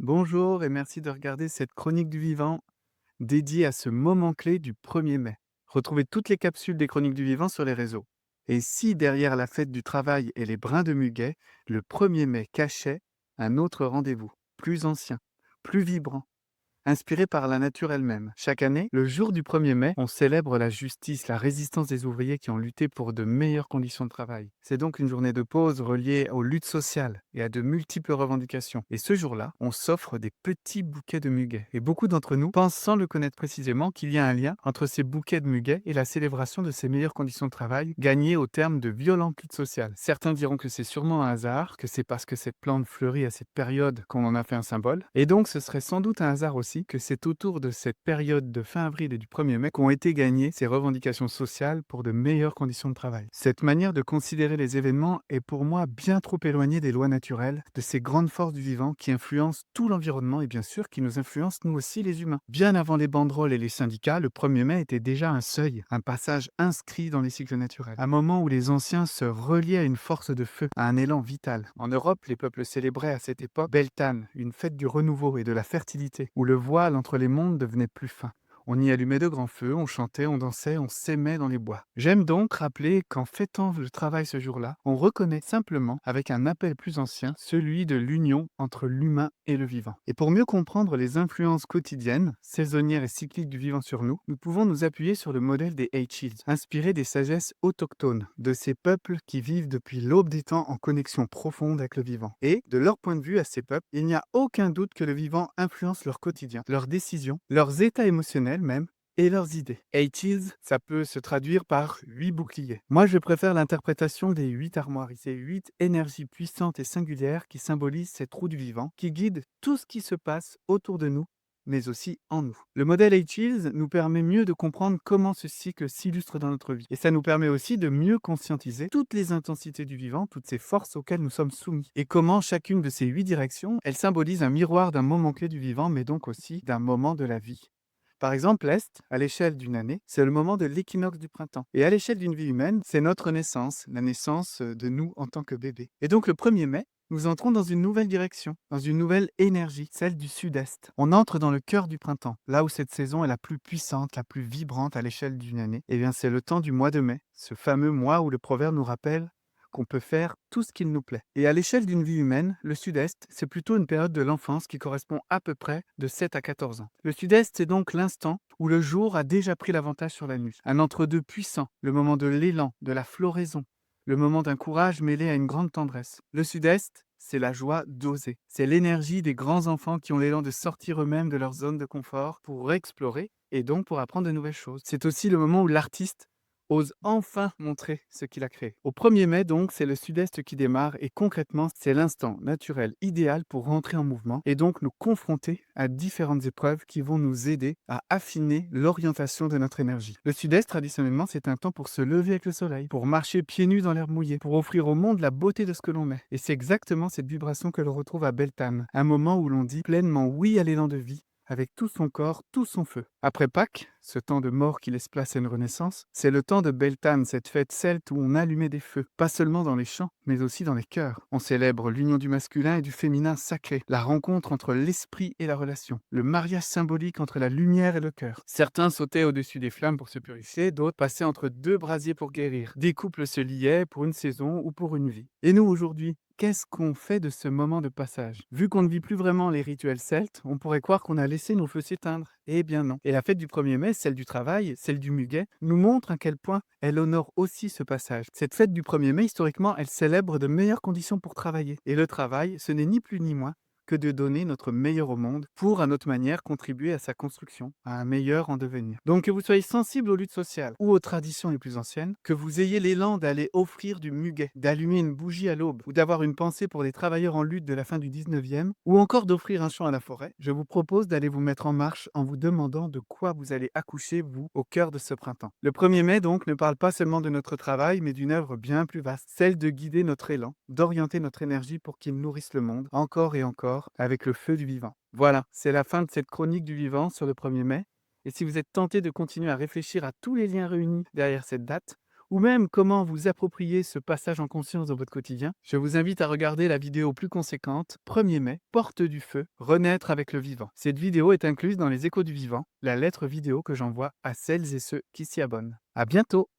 Bonjour et merci de regarder cette chronique du vivant dédiée à ce moment clé du 1er mai. Retrouvez toutes les capsules des chroniques du vivant sur les réseaux. Et si derrière la fête du travail et les brins de muguet, le 1er mai cachait un autre rendez-vous, plus ancien, plus vibrant, inspiré par la nature elle-même. Chaque année, le jour du 1er mai, on célèbre la justice, la résistance des ouvriers qui ont lutté pour de meilleures conditions de travail. C'est donc une journée de pause reliée aux luttes sociales et à de multiples revendications. Et ce jour-là, on s'offre des petits bouquets de muguet. Et beaucoup d'entre nous pensent sans le connaître précisément qu'il y a un lien entre ces bouquets de muguet et la célébration de ces meilleures conditions de travail gagnées au terme de violentes luttes sociales. Certains diront que c'est sûrement un hasard, que c'est parce que cette plante fleurit à cette période qu'on en a fait un symbole. Et donc ce serait sans doute un hasard aussi que c'est autour de cette période de fin avril et du 1er mai qu'ont été gagnées ces revendications sociales pour de meilleures conditions de travail. Cette manière de considérer les événements est pour moi bien trop éloignée des lois naturelles, de ces grandes forces du vivant qui influencent tout l'environnement et bien sûr qui nous influencent nous aussi les humains. Bien avant les banderoles et les syndicats, le 1er mai était déjà un seuil, un passage inscrit dans les cycles naturels. Un moment où les anciens se reliaient à une force de feu, à un élan vital. En Europe, les peuples célébraient à cette époque Beltane, une fête du renouveau et de la fertilité, où le voile entre les mondes devenait plus fin. On y allumait de grands feux, on chantait, on dansait, on s'aimait dans les bois. J'aime donc rappeler qu'en fêtant le travail ce jour-là, on reconnaît simplement, avec un appel plus ancien, celui de l'union entre l'humain et le vivant. Et pour mieux comprendre les influences quotidiennes, saisonnières et cycliques du vivant sur nous, nous pouvons nous appuyer sur le modèle des H-Hills, inspiré des sagesses autochtones, de ces peuples qui vivent depuis l'aube des temps en connexion profonde avec le vivant. Et, de leur point de vue à ces peuples, il n'y a aucun doute que le vivant influence leur quotidien, leurs décisions, leurs états émotionnels même, et leurs idées. 8 ça peut se traduire par 8 boucliers. Moi, je préfère l'interprétation des 8 armoiries, ces 8 énergies puissantes et singulières qui symbolisent cette roue du vivant, qui guide tout ce qui se passe autour de nous, mais aussi en nous. Le modèle H-Hills nous permet mieux de comprendre comment ce cycle s'illustre dans notre vie. Et ça nous permet aussi de mieux conscientiser toutes les intensités du vivant, toutes ces forces auxquelles nous sommes soumis. Et comment chacune de ces 8 directions, elle symbolise un miroir d'un moment clé du vivant, mais donc aussi d'un moment de la vie. Par exemple, l'Est, à l'échelle d'une année, c'est le moment de l'équinoxe du printemps. Et à l'échelle d'une vie humaine, c'est notre naissance, la naissance de nous en tant que bébé. Et donc le 1er mai, nous entrons dans une nouvelle direction, dans une nouvelle énergie, celle du sud-est. On entre dans le cœur du printemps, là où cette saison est la plus puissante, la plus vibrante à l'échelle d'une année. Eh bien, c'est le temps du mois de mai, ce fameux mois où le proverbe nous rappelle qu'on peut faire tout ce qu'il nous plaît. Et à l'échelle d'une vie humaine, le sud-est, c'est plutôt une période de l'enfance qui correspond à peu près de 7 à 14 ans. Le sud-est, c'est donc l'instant où le jour a déjà pris l'avantage sur la nuit. Un entre-deux puissant, le moment de l'élan, de la floraison, le moment d'un courage mêlé à une grande tendresse. Le sud-est, c'est la joie d'oser. C'est l'énergie des grands enfants qui ont l'élan de sortir eux-mêmes de leur zone de confort pour explorer et donc pour apprendre de nouvelles choses. C'est aussi le moment où l'artiste ose enfin montrer ce qu'il a créé. Au 1er mai, donc, c'est le sud-est qui démarre et concrètement, c'est l'instant naturel idéal pour rentrer en mouvement et donc nous confronter à différentes épreuves qui vont nous aider à affiner l'orientation de notre énergie. Le sud-est, traditionnellement, c'est un temps pour se lever avec le soleil, pour marcher pieds nus dans l'herbe mouillée, pour offrir au monde la beauté de ce que l'on met. Et c'est exactement cette vibration que l'on retrouve à Beltane, un moment où l'on dit pleinement oui à l'élan de vie, avec tout son corps, tout son feu. Après Pâques, ce temps de mort qui laisse place à une renaissance, c'est le temps de Beltane, cette fête celte où on allumait des feux, pas seulement dans les champs, mais aussi dans les cœurs. On célèbre l'union du masculin et du féminin sacré, la rencontre entre l'esprit et la relation, le mariage symbolique entre la lumière et le cœur. Certains sautaient au-dessus des flammes pour se purifier, d'autres passaient entre deux brasiers pour guérir. Des couples se liaient pour une saison ou pour une vie. Et nous, aujourd'hui, qu'est-ce qu'on fait de ce moment de passage? Vu qu'on ne vit plus vraiment les rituels celtes, on pourrait croire qu'on a laissé nos feux s'éteindre. Eh bien non. Et la fête du 1er mai, celle du travail, celle du muguet, nous montre à quel point elle honore aussi ce passage. Cette fête du 1er mai, historiquement, elle célèbre de meilleures conditions pour travailler. Et le travail, ce n'est ni plus ni moins que de donner notre meilleur au monde pour, à notre manière, contribuer à sa construction, à un meilleur en devenir. Donc que vous soyez sensible aux luttes sociales ou aux traditions les plus anciennes, que vous ayez l'élan d'aller offrir du muguet, d'allumer une bougie à l'aube, ou d'avoir une pensée pour les travailleurs en lutte de la fin du 19e, ou encore d'offrir un champ à la forêt, je vous propose d'aller vous mettre en marche en vous demandant de quoi vous allez accoucher, vous, au cœur de ce printemps. Le 1er mai, donc, ne parle pas seulement de notre travail, mais d'une œuvre bien plus vaste, celle de guider notre élan, d'orienter notre énergie pour qu'il nourrisse le monde, encore et encore, avec le feu du vivant. Voilà, c'est la fin de cette chronique du vivant sur le 1er mai. Et si vous êtes tenté de continuer à réfléchir à tous les liens réunis derrière cette date, ou même comment vous approprier ce passage en conscience dans votre quotidien, je vous invite à regarder la vidéo plus conséquente, 1er mai, Porte du feu, renaître avec le vivant. Cette vidéo est incluse dans les Échos du vivant, la lettre vidéo que j'envoie à celles et ceux qui s'y abonnent. À bientôt!